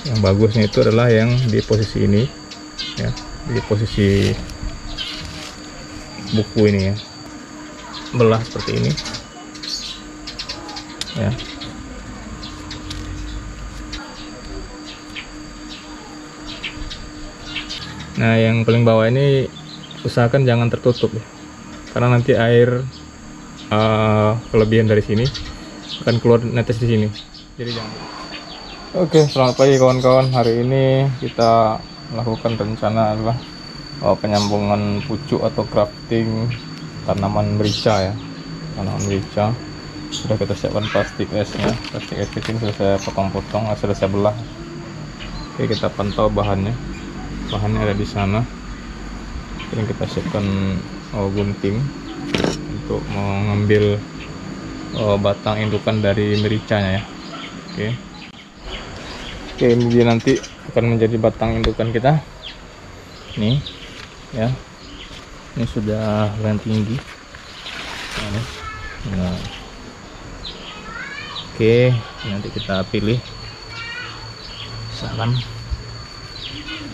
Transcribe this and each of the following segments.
Yang bagusnya itu adalah yang di posisi ini ya, di posisi buku ini ya, belah seperti ini ya. Nah, yang paling bawah ini usahakan jangan tertutup ya, karena nanti air kelebihan dari sini akan keluar netes di sini. Jadi jangan. Oke, selamat pagi kawan-kawan. Hari ini kita melakukan rencana adalah penyambungan pucuk atau grafting tanaman merica ya. Tanaman merica sudah kita siapkan plastik esnya. Plastik es ini sudah saya potong-potong, sudah saya belah. Oke, kita pantau bahannya. Bahannya ada di sana. Ini kita siapkan gunting untuk mengambil batang indukan dari mericanya ya. Oke, ini dia nanti akan menjadi batang indukan kita. Nih ya, ini sudah lumayan tinggi. Nah, oke, nanti kita pilih. Misalkan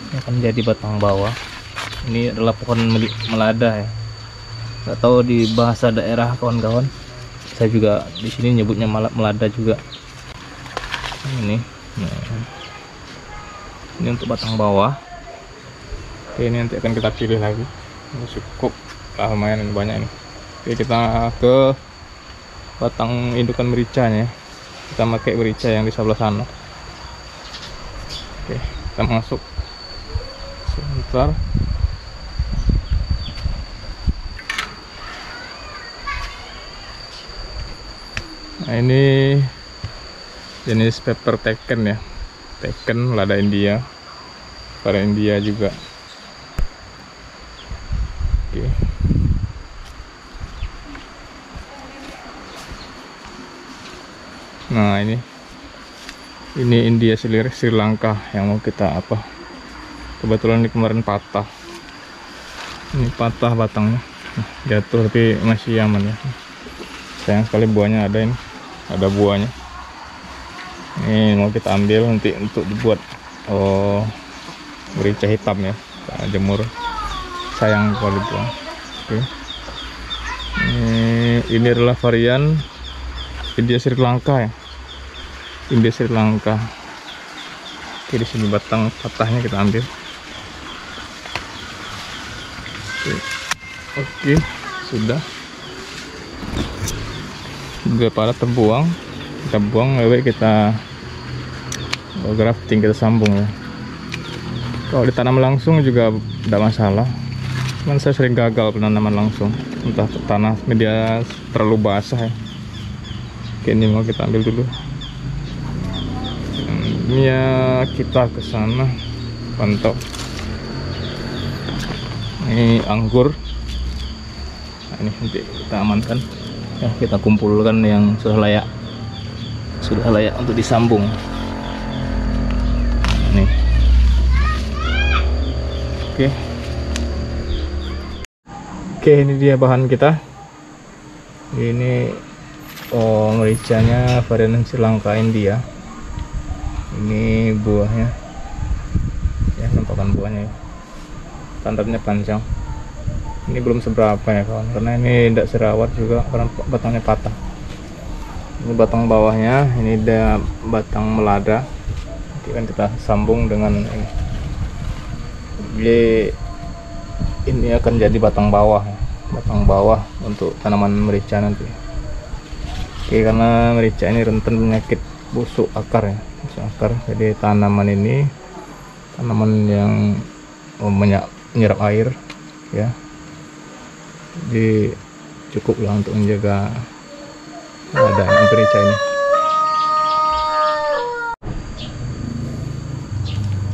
ini akan menjadi batang bawah. Ini adalah pohon melada ya. Nggak tahu di bahasa daerah kawan-kawan. Saya juga di sini nyebutnya melada juga. Ini, nah, ini untuk batang bawah. Oke, ini nanti akan kita pilih lagi. Ini cukup lumayan banyak ini. Oke, kita ke batang indukan mericanya. Kita pakai merica yang di sebelah sana. Oke, kita masuk sebentar. Nah, ini jenis pepper Tekken ya, Tekken lada India, varian India juga. Oke. Nah, ini India Sri Lanka yang mau kita apa? Kebetulan ini kemarin patah. Ini patah batangnya, jatuh tapi masih aman ya. Sayang sekali buahnya ada ini, ada buahnya. Ini mau kita ambil nanti untuk dibuat merica hitam ya, kita jemur. Sayang kalau dibuang. Oke. Ini adalah varian India Sri Lanka ya, India Sri Lanka. Oke, di sini batang patahnya kita ambil. Oke, sudah. Daripada terbuang, kita buang, lebih kita grafting, kita sambung ya. Kalau ditanam langsung juga tidak masalah, cuman saya sering gagal penanaman langsung, entah tanah media terlalu basah ya. Oke, ini mau kita ambil dulu. Ini ya, kita ke sana pantau. Ini anggur. Nah, ini nanti kita amankan ya, kita kumpulkan yang sudah layak untuk disambung. Nih. Oke, ini dia bahan kita. Ini mericanya varian Sri Lanka India. Ini buahnya ya, nampakkan buahnya ya. Standarnya panjang. Ini belum seberapa ya kawan, karena ini tidak serawat juga karena batangnya patah. Ini batang bawahnya, ini ada batang melada. Nanti kan kita sambung dengan ini. Jadi ini akan jadi batang bawah ya. Batang bawah untuk tanaman merica nanti. Oke, karena merica ini rentan penyakit busuk akar ya, busuk akar. Jadi tanaman ini tanaman yang menyerap air ya. Jadi cukuplah untuk menjaga keadaan merica ini.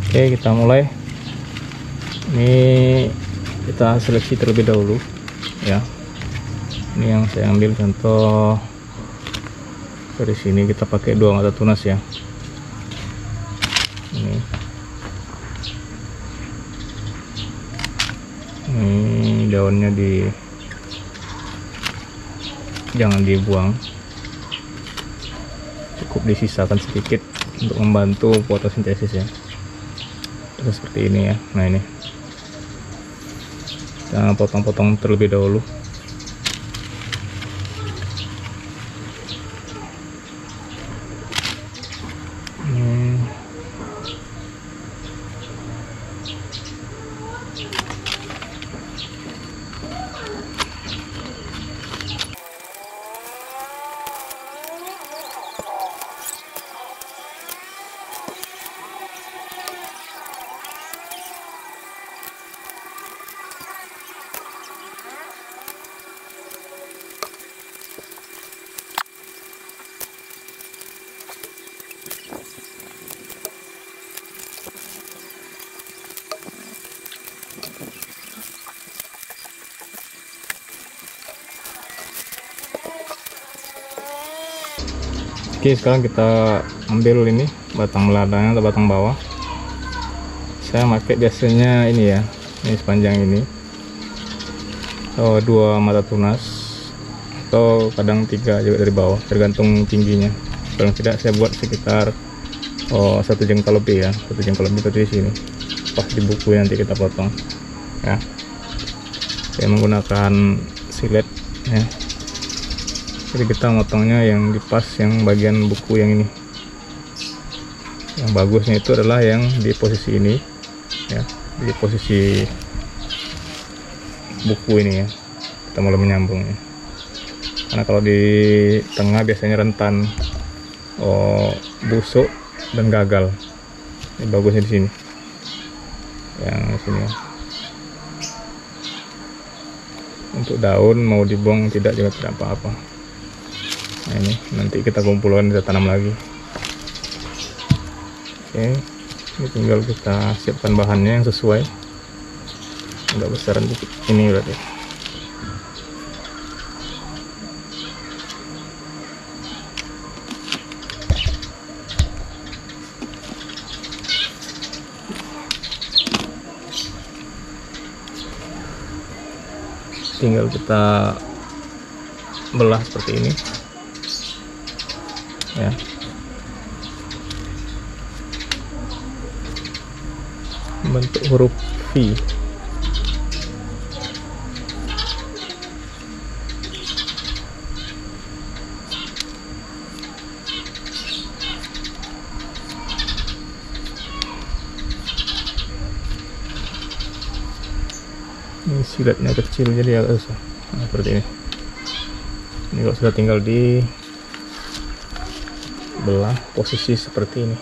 Oke, kita mulai. Ini kita seleksi terlebih dahulu ya. Ini yang saya ambil contoh dari sini, kita pakai 2 mata tunas ya. Ini daunnya jangan dibuang, cukup disisakan sedikit. untuk membantu fotosintesis ya. Terus seperti ini ya. Nah ini kita potong-potong terlebih dahulu. Oke, sekarang kita ambil ini batang meladanya atau batang bawah. Saya pakai biasanya ini ya, ini sepanjang ini, atau 2 mata tunas, atau kadang 3 juga dari bawah, tergantung tingginya. Paling tidak saya buat sekitar 1 jengkal lebih ya, 1 jengkal lebih dari sini. Pas di buku nanti kita potong ya. Saya menggunakan silet ya. Jadi kita motongnya yang di pas yang bagian buku yang ini. Yang bagusnya itu adalah yang di posisi ini ya, di posisi buku ini ya. Kita mulai menyambungnya. Karena kalau di tengah biasanya rentan busuk dan gagal. Ini bagusnya di sini. Yang sini ya. Untuk daun mau dibuang tidak juga tidak apa-apa. Nah, ini nanti kita kumpulkan, kita tanam lagi. Oke, ini tinggal kita siapkan bahannya yang sesuai. Agak besaran dikit ini berarti. Tinggal kita belah seperti ini ya. Bentuk huruf V. Ini siletnya kecil jadi agak susah. Nah, seperti ini. Ini kalau sudah tinggal di belah posisi seperti ini.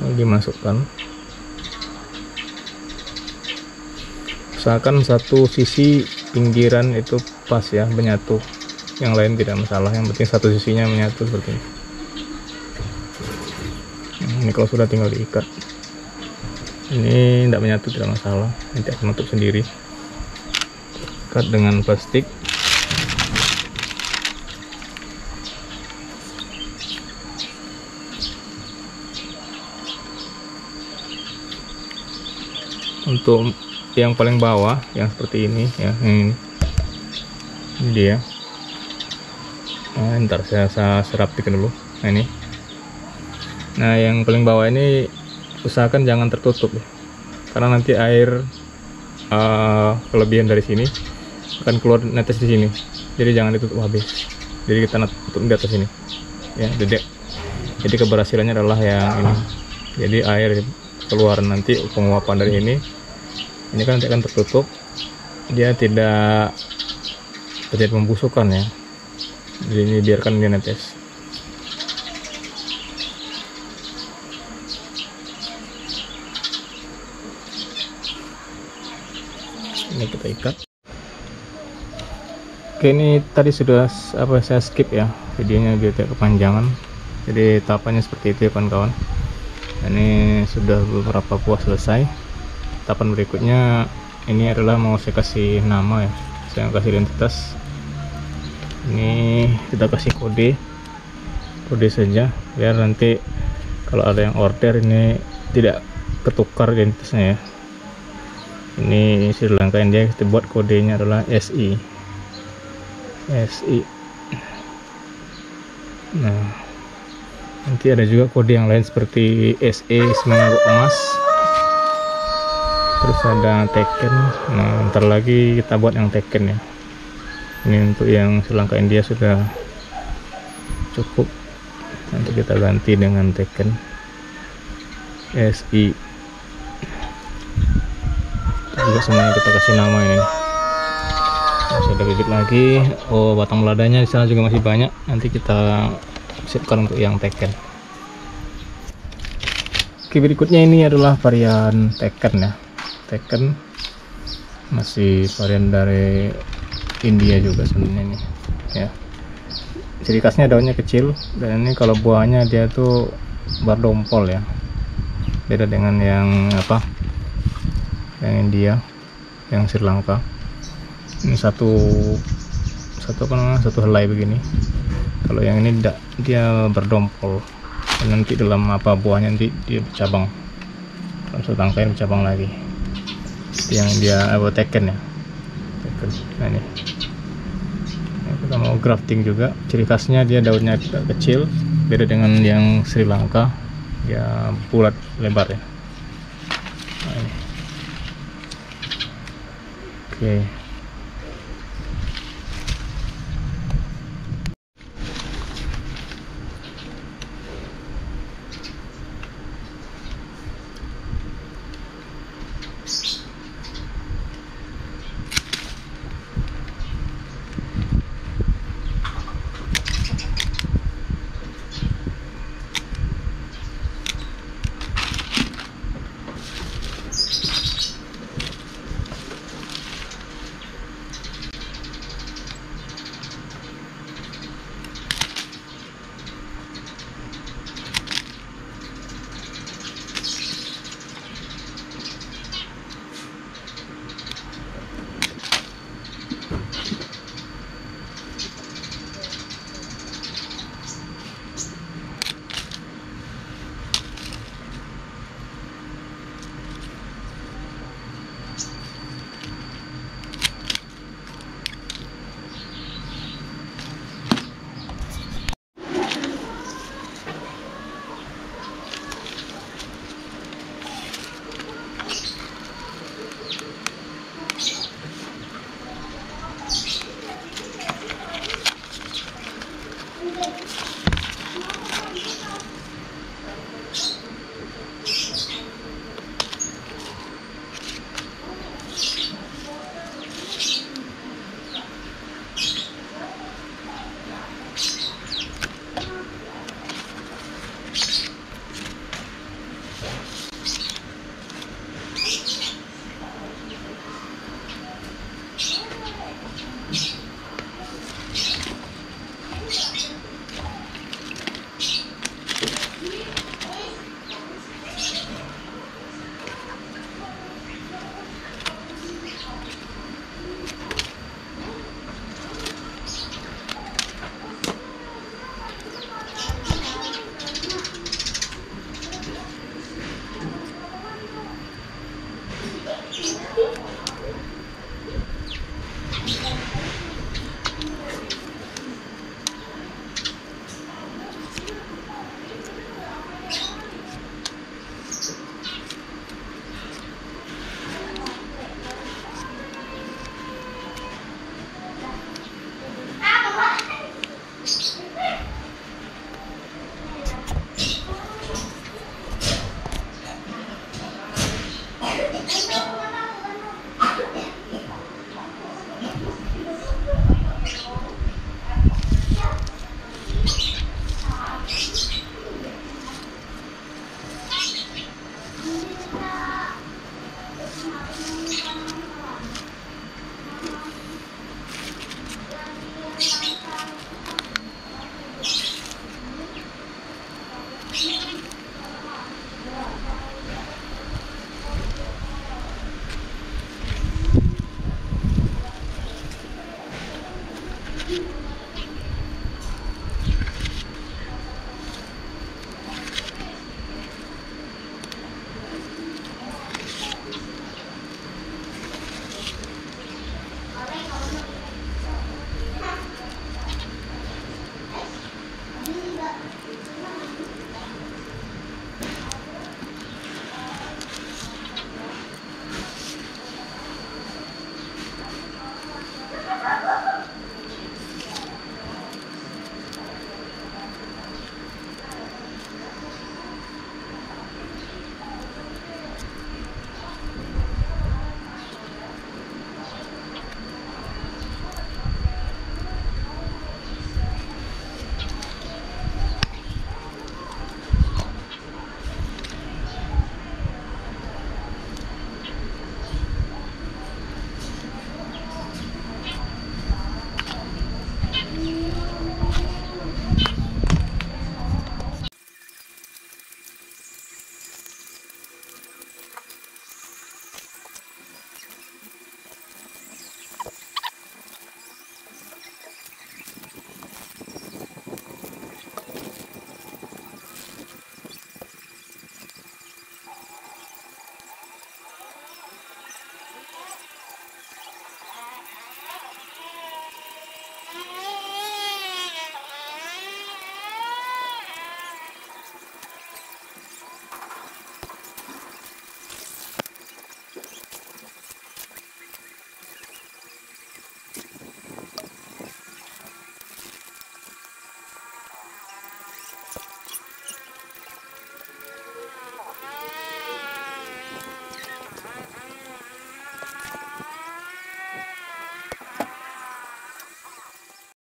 Ini dimasukkan. Usahakan satu sisi pinggiran itu pas ya, menyatu. Yang lain tidak masalah, yang penting satu sisinya menyatu seperti ini. Ini kalau sudah tinggal diikat. Ini tidak menyatu tidak masalah, nanti akan menutup sendiri. Ikat dengan plastik. Untuk yang paling bawah yang seperti ini ya, ini dia. Nah, ntar saya rapikan dulu. Nah ini. Nah yang paling bawah ini usahakan jangan tertutup ya, karena nanti air kelebihan dari sini akan keluar netes di sini. Jadi jangan ditutup habis. Jadi kita tutup di atas ini ya, dedek. Jadi keberhasilannya adalah yang ini. Jadi air keluar nanti penguapan dari ini kan nanti akan tertutup, dia tidak terjadi pembusukan ya. Jadi ini biarkan dia netes. Ini kita ikat. Oke, ini tadi sudah saya skip ya videonya biar tidak kepanjangan. Jadi tahapannya seperti itu ya kawan-kawan. Ini sudah beberapa buah selesai. Tahapan berikutnya ini adalah mau saya kasih nama ya, saya kasih identitas. Ini kita kasih kode saja. biar nanti kalau ada yang order ini tidak ketukar identitasnya ya. Ini Sri Lanka India, kita buat kodenya adalah SI. Nah, nanti ada juga kode yang lain seperti SE semangat emas, terus ada Tekken. Nah, ntar lagi kita buat yang Tekken ya. Ini untuk yang Sri Lanka India sudah cukup, nanti kita ganti dengan Tekken SI. Juga semuanya kita kasih nama ini. Masih ada bibit lagi. Oh, batang meladanya di sana juga masih banyak. Nanti kita siapkan untuk yang Tekken. Oke, berikutnya ini adalah varian Tekken ya. Tekken masih varian dari India juga sebenarnya ini ya. Ciri khasnya daunnya kecil, dan ini kalau buahnya dia tuh berdompol ya. Beda dengan yang apa? Yang India, yang Sri Lanka. Ini satu helai begini. Kalau yang ini tidak, dia berdompol. Dan nanti dalam apa buahnya nanti dia bercabang. Kalau satu tangkai bercabang lagi. Itu yang dia Tekken ya. Tekken. Nah ini. Nah, kita mau grafting juga. Ciri khasnya dia daunnya agak kecil. Beda dengan yang Sri Lanka. Dia bulat lebar ya. Nah, ini. Oke.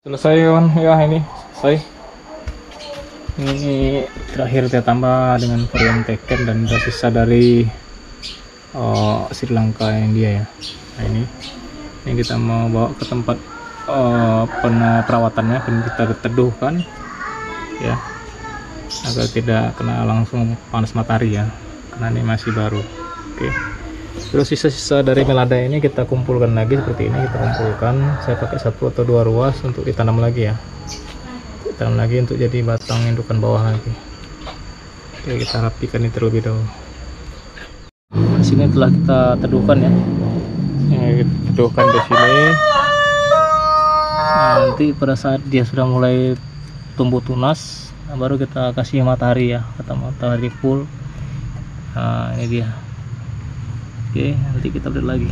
Selesai kawan ya, ini selesai. Ini terakhir saya tambah dengan varian Tekken dan ada sisa dari Sri Lanka India ya. Nah ini kita mau bawa ke tempat perawatannya, kita teduhkan ya, agar tidak kena langsung panas matahari ya, karena ini masih baru. Oke. Terus sisa-sisa dari melada ini kita kumpulkan lagi seperti ini, kita kumpulkan. Saya pakai 1 atau 2 ruas untuk ditanam lagi ya, ditanam lagi untuk jadi batang indukan bawah lagi. Oke, kita rapikan ini terlebih dahulu. Di sini telah kita teduhkan ya. Kita teduhkan di sini. Nanti pada saat dia sudah mulai tumbuh tunas, baru kita kasih matahari ya, kata matahari full. Nah ini dia. Oke, nanti kita lihat lagi.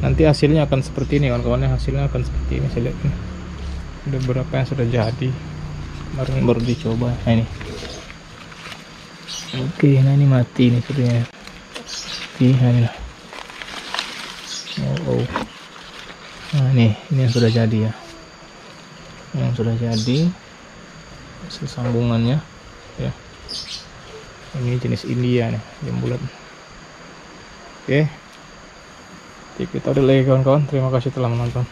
Nanti hasilnya akan seperti ini kawan-kawan, hasilnya akan seperti ini. Saya lihat nih, ada beberapa yang sudah jadi, kemarin baru dicoba. Nah ini. Oke, nah ini mati nih sebenarnya. Nah ini lah. Oh. Nah ini yang sudah jadi ya, yang sudah jadi hasil sambungannya ya. Ini jenis India nih, yang bulat. Oke, kita udah lagi kawan-kawan. Terima kasih telah menonton.